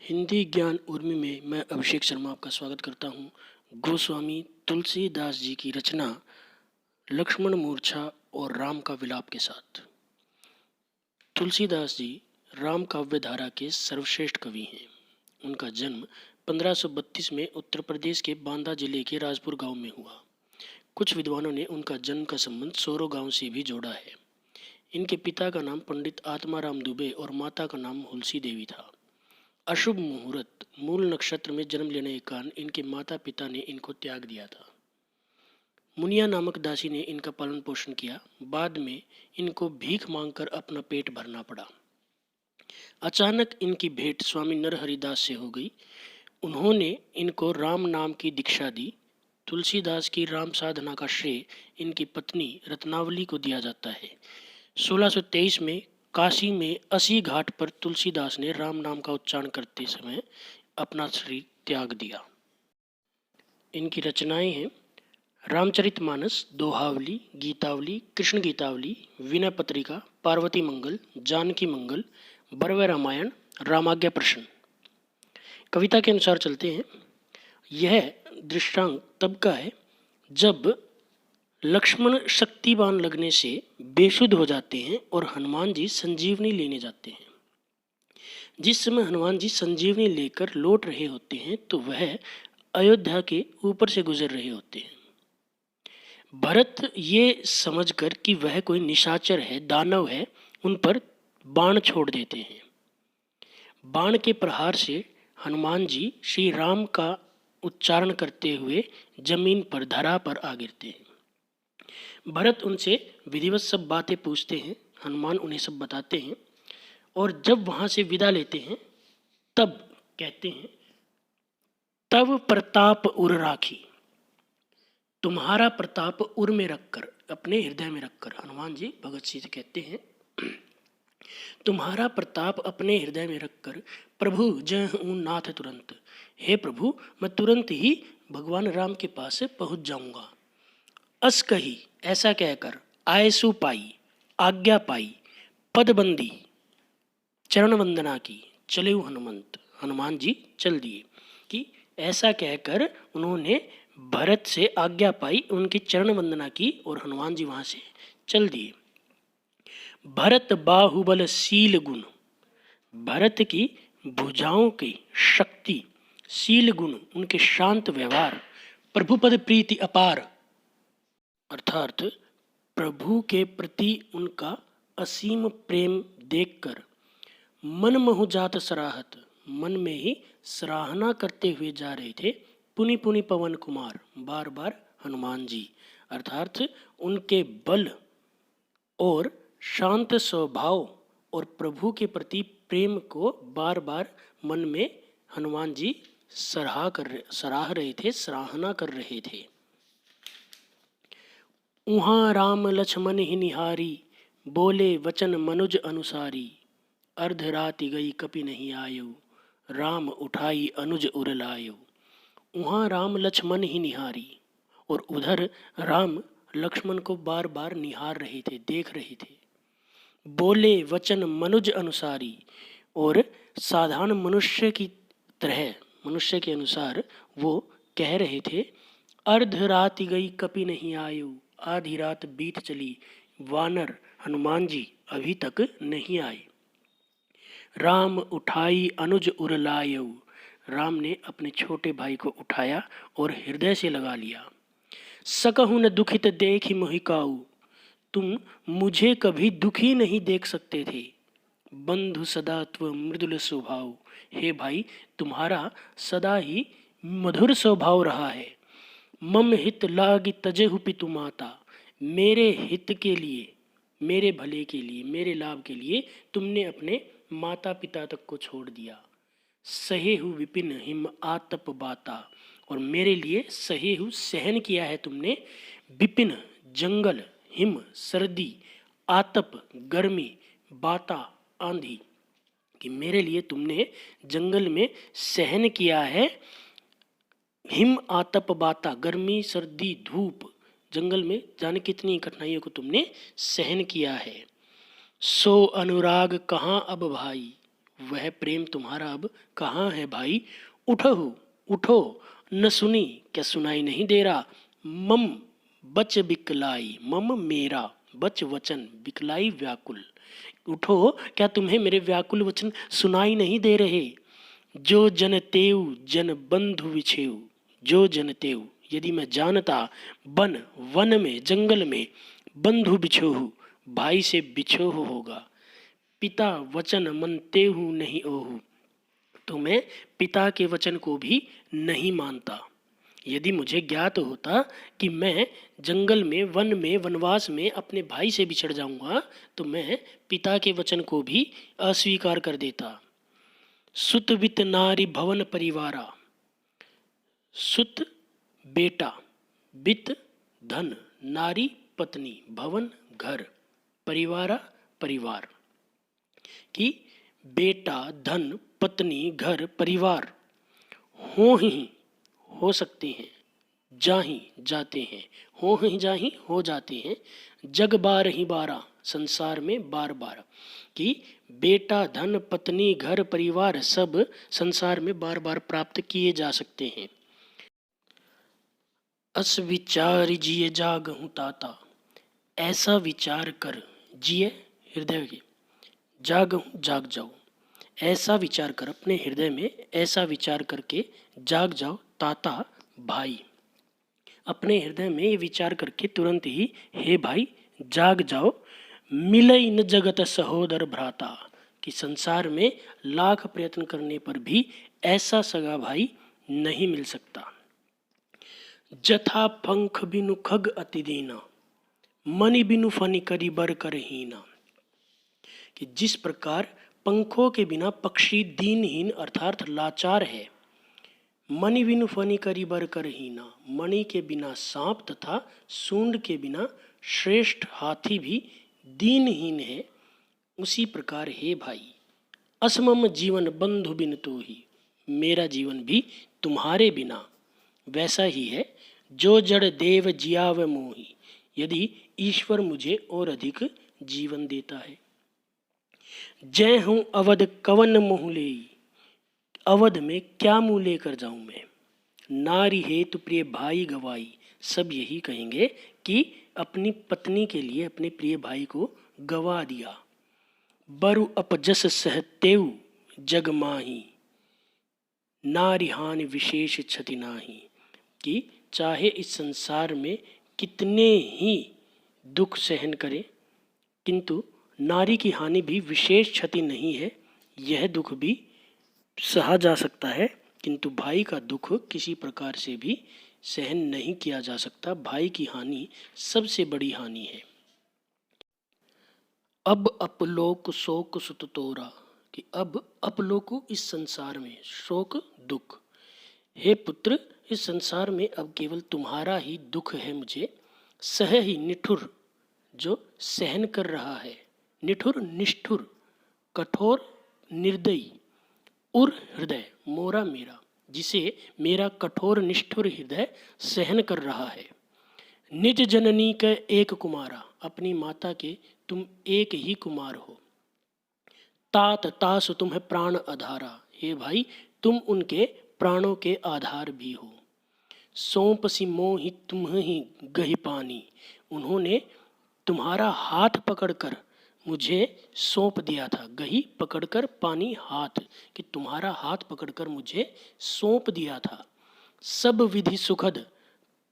हिंदी ज्ञान उर्मी में मैं अभिषेक शर्मा आपका स्वागत करता हूँ। गोस्वामी तुलसीदास जी की रचना लक्ष्मण मूर्छा और राम का विलाप के साथ। तुलसीदास जी राम काव्य धारा के सर्वश्रेष्ठ कवि हैं। उनका जन्म 1532 में उत्तर प्रदेश के बांदा जिले के राजपुर गांव में हुआ। कुछ विद्वानों ने उनका जन्म का संबंध सोरो गांव से भी जोड़ा है। इनके पिता का नाम पंडित आत्माराम दुबे और माता का नाम हुलसी देवी था। अशुभ मुहूर्त मूल नक्षत्र में जन्म लेने के कारण इनके माता पिता ने इनको त्याग दिया था। मुनिया नामक दासी ने इनका पालन पोषण किया। बाद में इनको भीख मांगकर अपना पेट भरना पड़ा। अचानक इनकी भेंट स्वामी नरहरिदास से हो गई। उन्होंने इनको राम नाम की दीक्षा दी। तुलसीदास की राम साधना का श्रेय इनकी पत्नी रत्नावली को दिया जाता है। 1623 में काशी में असी घाट पर तुलसीदास ने राम नाम का उच्चारण करते समय अपना शरीर त्याग दिया। इनकी रचनाएं हैं रामचरितमानस, दोहावली, गीतावली, कृष्ण गीतावली, विनय पत्रिका, पार्वती मंगल, जानकी मंगल, बरवे रामायण, रामाज्ञा प्रश्न। कविता के अनुसार चलते हैं। यह दृष्टांत तब का है जब लक्ष्मण शक्तिबान लगने से बेसुध हो जाते हैं और हनुमान जी संजीवनी लेने जाते हैं। जिस समय हनुमान जी संजीवनी लेकर लौट रहे होते हैं तो वह अयोध्या के ऊपर से गुजर रहे होते हैं। भरत ये समझकर कि वह कोई निशाचर है, दानव है, उन पर बाण छोड़ देते हैं। बाण के प्रहार से हनुमान जी श्री राम का उच्चारण करते हुए जमीन पर धरा पर आ गिरते हैं। भरत उनसे विधिवत सब बातें पूछते हैं। हनुमान उन्हें सब बताते हैं और जब वहां से विदा लेते हैं तब कहते हैं, तब प्रताप उर राखी। तुम्हारा प्रताप उर में रखकर, अपने हृदय में रखकर, हनुमान जी भगत सिंह से कहते हैं, तुम्हारा प्रताप अपने हृदय में रखकर प्रभु जय हूँ नाथ तुरंत। हे प्रभु, मैं तुरंत ही भगवान राम के पास पहुंच जाऊंगा। अस कही, ऐसा कहकर, आयसु पाई, आज्ञा पाई, पदबंदी, चरण वंदना की, चले हनुमंत। हनुमान जी चल दिए। कि ऐसा कहकर उन्होंने भरत से आज्ञा पाई, उनकी चरण वंदना की और हनुमान जी वहां से चल दिए। भरत बाहुबल शील गुण, भरत की भुजाओं की शक्ति, शील गुण उनके शांत व्यवहार, प्रभुपद प्रीति अपार, अर्थात प्रभु के प्रति उनका असीम प्रेम देखकर मन महु जात सराहत, मन में ही सराहना करते हुए जा रहे थे। पुनि पुनि पवन कुमार, बार बार हनुमान जी, अर्थात उनके बल और शांत स्वभाव और प्रभु के प्रति प्रेम को बार बार मन में हनुमान जी सराह रहे थे, सराहना कर रहे थे। उहाँ राम लक्ष्मण ही निहारी, बोले वचन मनुज अनुसारी। अर्ध राति गई कपि नहीं आयो, राम उठाई अनुज उर लायो। वहाँ राम लक्ष्मण ही निहारी, और उधर राम लक्ष्मण को बार बार निहार रहे थे, देख रहे थे। बोले वचन मनुज अनुसारी, और साधारण मनुष्य की तरह, मनुष्य के अनुसार वो कह रहे थे। अर्ध रात गई कपि नहीं आयो, आधी रात बीत चली, वानर हनुमान जी अभी तक नहीं आए। राम उठाई अनुज उर लायो, राम ने अपने छोटे भाई को उठाया और हृदय से लगा लिया। सकहु न दुखित देखि मोहिकाऊ, तुम मुझे कभी दुखी नहीं देख सकते थे। बंधु सदा त्व मृदुल स्वभाव, हे भाई तुम्हारा सदा ही मधुर स्वभाव रहा है। मम हित लागी तजेहु पितु माता, मेरे हित के लिए, मेरे भले के लिए, मेरे लाभ के लिए तुमने अपने माता पिता तक को छोड़ दिया। सहेहु विपिन हिम आतप बाता, और मेरे लिए सहेहु सहन किया है तुमने, विपिन जंगल, हिम सर्दी, आतप गर्मी, बाता आंधी, कि मेरे लिए तुमने जंगल में सहन किया है। हिम आतप बाता, गर्मी सर्दी धूप, जंगल में जाने कितनी कठिनाइयों को तुमने सहन किया है। सो अनुराग कहाँ अब भाई, वह प्रेम तुम्हारा अब कहाँ है भाई? उठो उठो, न सुनी क्या सुनाई नहीं दे रहा? मम बच बिकलाई, मम मेरा बच वचन बिकलाई व्याकुल। उठो, क्या तुम्हें मेरे व्याकुल वचन सुनाई नहीं दे रहे? जो जन तेऊ जन बंधु विछेऊ, जो जन तेऊ यदि मैं जानता, वन वन में जंगल में, बंधु बिछोहु भाई से बिछोह होगा। पिता वचन मन तेहु नहीं ओहु, तो मैं पिता के वचन को भी नहीं मानता। यदि मुझे ज्ञात होता कि मैं जंगल में वन में वनवास में अपने भाई से बिछड़ जाऊंगा, तो मैं पिता के वचन को भी अस्वीकार कर देता। सुत वित नारी भवन परिवारा, सुत बेटा, वित्त धन, नारी पत्नी, भवन घर, परिवारा परिवार, कि बेटा धन पत्नी घर परिवार हो ही हो सकते हैं, जाही जाते हैं, हो ही जाही हो जाते हैं, जग बार ही बारा संसार में बार बार, कि बेटा धन पत्नी घर परिवार सब संसार में बार बार प्राप्त किए जा सकते हैं। अस विचार जिए जाग हूँ ताता, ऐसा विचार कर जिए हृदय के, जाग हूँ जाग जाओ, ऐसा विचार कर अपने हृदय में ऐसा विचार करके जाग जाओ ताता भाई। अपने हृदय में ये विचार करके तुरंत ही हे भाई जाग जाओ। मिलई न जगत सहोदर भ्राता, कि संसार में लाख प्रयत्न करने पर भी ऐसा सगा भाई नहीं मिल सकता। जथा पंख बिनु खग अति दीना, मणि बिनु फनी करी बर कर हीना, कि जिस प्रकार पंखों के बिना पक्षी दीनहीन अर्थात लाचार है, मणि बिनु फनी करी बर कर हीना, मणि के बिना सांप तथा सूंड के बिना श्रेष्ठ हाथी भी दीनहीन है, उसी प्रकार हे भाई असमम जीवन बंधु बिन तो ही, मेरा जीवन भी तुम्हारे बिना वैसा ही है जो जड़ देव जियाव मोही, यदि ईश्वर मुझे और अधिक जीवन देता है। जय हूँ अवध कवन मोह लेई, अवध में क्या मुँह लेकर जाऊं मैं। नारी हेतु प्रिय भाई गवाई, सब यही कहेंगे कि अपनी पत्नी के लिए अपने प्रिय भाई को गवा दिया। बरु अपजस सहतेउ जग माही, नारी हानि विशेष क्षति नाही, कि चाहे इस संसार में कितने ही दुख सहन करे, किंतु नारी की हानि भी विशेष क्षति नहीं है। यह दुख भी सहा जा सकता है, किंतु भाई का दुख किसी प्रकार से भी सहन नहीं किया जा सकता। भाई की हानि सबसे बड़ी हानि है। अब अपलोक शोक सुत तोरा, कि अब अपलोक इस संसार में, शोक दुख, हे पुत्र इस संसार में अब केवल तुम्हारा ही दुख है मुझे। सह ही निठुर, जो सहन कर रहा है, निठुर निष्ठुर, कठोर निर्दयी, उर हृदय मोरा मेरा, जिसे मेरा कठोर निष्ठुर हृदय सहन कर रहा है। निज जननी का एक कुमारा, अपनी माता के तुम एक ही कुमार हो। तात तासु तुम्हें प्राण आधारा, हे भाई तुम उनके प्राणों के आधार भी हो। सौंप सी मोहि तुम ही गही पानी, उन्होंने तुम्हारा हाथ पकड़कर मुझे सौंप दिया था। गही पकड़कर, पानी हाथ, कि तुम्हारा हाथ पकड़कर मुझे सौंप दिया था। सब विधि सुखद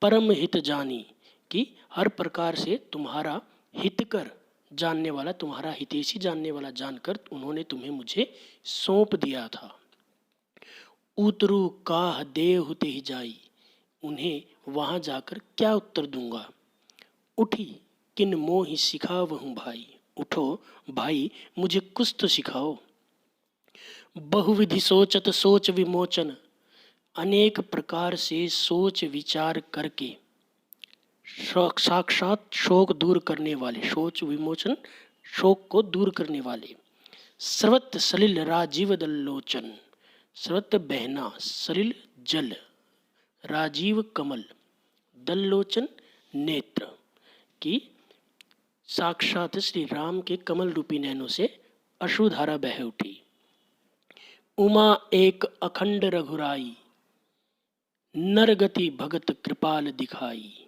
परम हित जानी, कि हर प्रकार से तुम्हारा हितकर जानने वाला, तुम्हारा हितैषी जानने वाला जानकर उन्होंने तुम्हें मुझे सौंप दिया था। उतरू काह देहु तेहि जाई, उन्हें वहां जाकर क्या उत्तर दूंगा। उठी किन मोहि सिखावहूँ भाई, उठो भाई मुझे कुछ तो सिखाओ। बहुविधि सोचत सोच विमोचन, अनेक प्रकार से सोच विचार करके साक्षात शोक दूर करने वाले, सोच विमोचन शोक को दूर करने वाले। सर्वत्र सलिल राजीव दल्लोचन, सर्वत्र बहना, सलिल जल, राजीव कमल, दल्लोचन नेत्र, की साक्षात श्री राम के कमल रूपी नैनों से अश्रुधारा बह उठी। उमा एक अखंड रघुराई, नरगति भगत कृपाल दिखाई।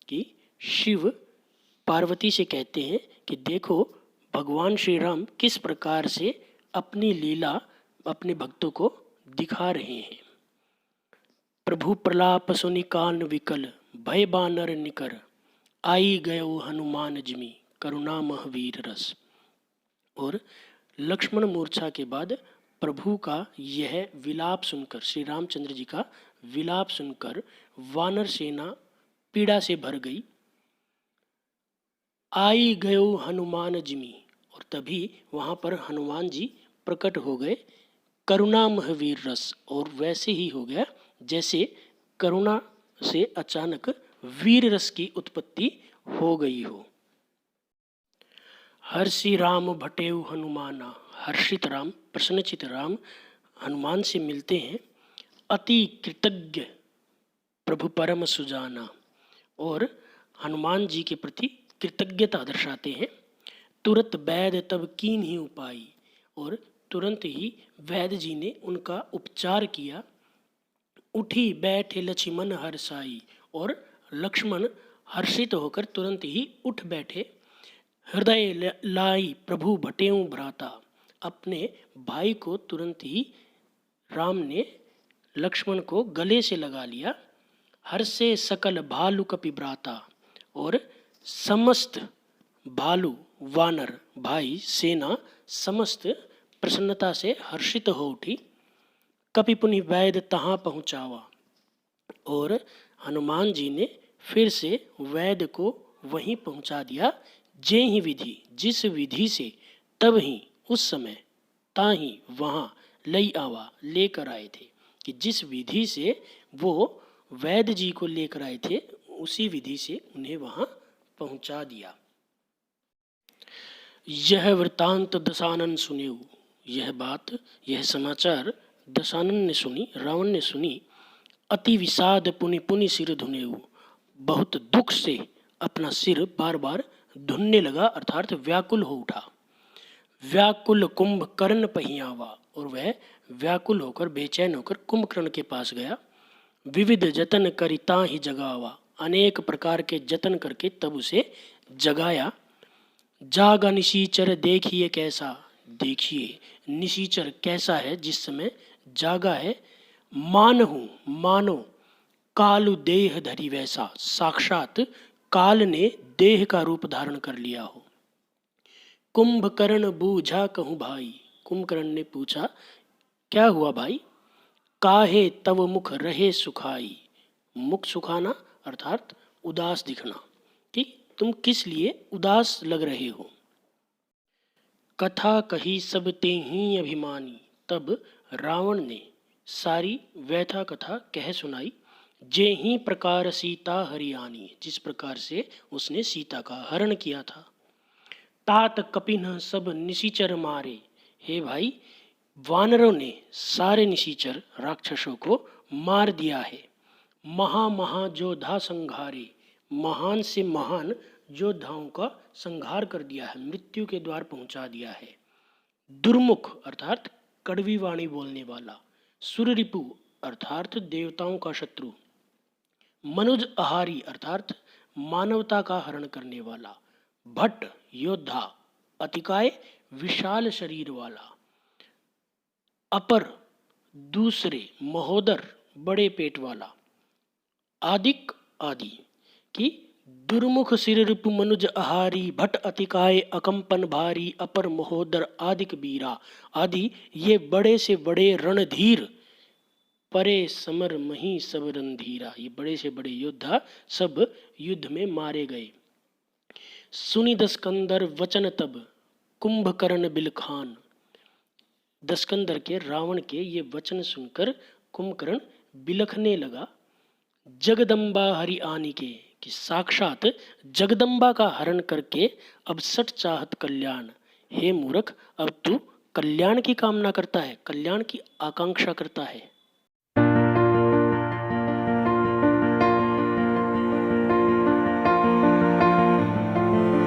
कि शिव पार्वती से कहते हैं कि देखो भगवान श्री राम किस प्रकार से अपनी लीला अपने भक्तों को दिखा रहे हैं। प्रभु प्रलाप सुनि कान विकल, भय बानर निकर, आई गयो हनुमान जिमी, करुणा महावीर रस। और लक्ष्मण मूर्छा के बाद प्रभु का यह विलाप सुनकर, श्री रामचंद्र जी का विलाप सुनकर वानर सेना पीड़ा से भर गई। आई गयो हनुमान जिमी, और तभी वहाँ पर हनुमान जी प्रकट हो गए। करुणा महावीर रस, और वैसे ही हो गया जैसे करुणा से अचानक वीर रस की उत्पत्ति हो गई हो। हर्षि राम भटेउ हनुमाना, हर्षित राम प्रसन्नचित राम हनुमान से मिलते हैं। अति कृतज्ञ प्रभु परम सुजाना, और हनुमान जी के प्रति कृतज्ञता दर्शाते हैं। तुरंत वैद्य तब कीन ही उपाय, और तुरंत ही वैद्य जी ने उनका उपचार किया। उठी बैठे लक्ष्मण हर्षाई, और लक्ष्मण हर्षित होकर तुरंत ही उठ बैठे। हृदय लाई प्रभु भटेऊ भ्राता, अपने भाई को तुरंत ही राम ने लक्ष्मण को गले से लगा लिया। हर्षे सकल भालु कपि भ्राता, और समस्त भालू वानर भाई सेना समस्त प्रसन्नता से हर्षित हो उठी। कपि पुनि वैद्य तहाँ पहुँचावा, और हनुमान जी ने फिर से वैद्य को वहीं पहुँचा दिया। जे ही विधि, जिस विधि से तब ही उस समय ताही वहाँ लई आवा, लेकर आए थे। कि जिस विधि से वो वैद्य जी को लेकर आए थे उसी विधि से उन्हें वहाँ पहुँचा दिया। यह वृतांत दशानन सुनेऊ, यह बात यह समाचार दशानन ने सुनी, रावण ने सुनी। अति विषाद पुनि पुनि सिर धुनेऊ, बहुत दुख से अपना सिर बार बार धुनने लगा, अर्थात व्याकुल हो उठा। व्याकुल कुंभकर्ण पहियावा, और वह व्याकुल होकर बेचैन होकर कुंभकर्ण के पास गया। विविध जतन करिता ही जगावा, अनेक प्रकार के जतन करके तब उसे जगाया। जागा निशीचर देखिए कैसा, देखिए निशीचर कैसा है जिस समय जागा है। मानहु मानो कालु देह धरी वैसा, साक्षात काल ने देह का रूप धारण कर लिया हो। कुंभकर्ण बूझा कहूँ भाई, कुंभकर्ण ने पूछा क्या हुआ भाई। काहे तव मुख रहे सुखाई, मुख सुखाना अर्थात उदास दिखना, कि तुम किस लिए उदास लग रहे हो। कथा कही सब ते ही अभिमानी, तब रावण ने सारी व्यथा कथा कह सुनाई। जे ही प्रकार सीता हरियाणी, जिस प्रकार से उसने सीता का हरण किया था। तात कपिन सब निशिचर मारे, हे भाई वानरों ने सारे निशिचर राक्षसों को मार दिया है। महा महा योद्धा संघारे, महान से महान योद्धाओं का संहार कर दिया है, मृत्यु के द्वार पहुंचा दिया है। दुर्मुख अर्थात कड़वी वाणी बोलने वाला। सुररिपु अर्थात देवताओं का शत्रु। मनुज आहारी अर्थात मानवता का हरण करने वाला। भट्ट योद्धा, अतिकाय विशाल शरीर वाला। अपर दूसरे, महोदर बड़े पेट वाला। आदिक आदि, कि दुर्मुख सिर रिपु मनुज आहारी, भट्ट अतिकाय अकंपन भारी, अपर महोदर आदिक बीरा आदि ये बड़े से बड़े रणधीर। परे समर मही सब रणधीरा, ये बड़े से बड़े योद्धा सब युद्ध में मारे गए। सुनी दस्कंदर वचन तब कुंभकर्ण बिलखान, दस्कंदर के रावण के ये वचन सुनकर कुंभकर्ण बिलखने लगा। जगदम्बा हरि आनी के, कि साक्षात जगदम्बा का हरण करके अब सट चाहत कल्याण। हे मूर्ख, अब तू कल्याण की कामना करता है, कल्याण की आकांक्षा करता है।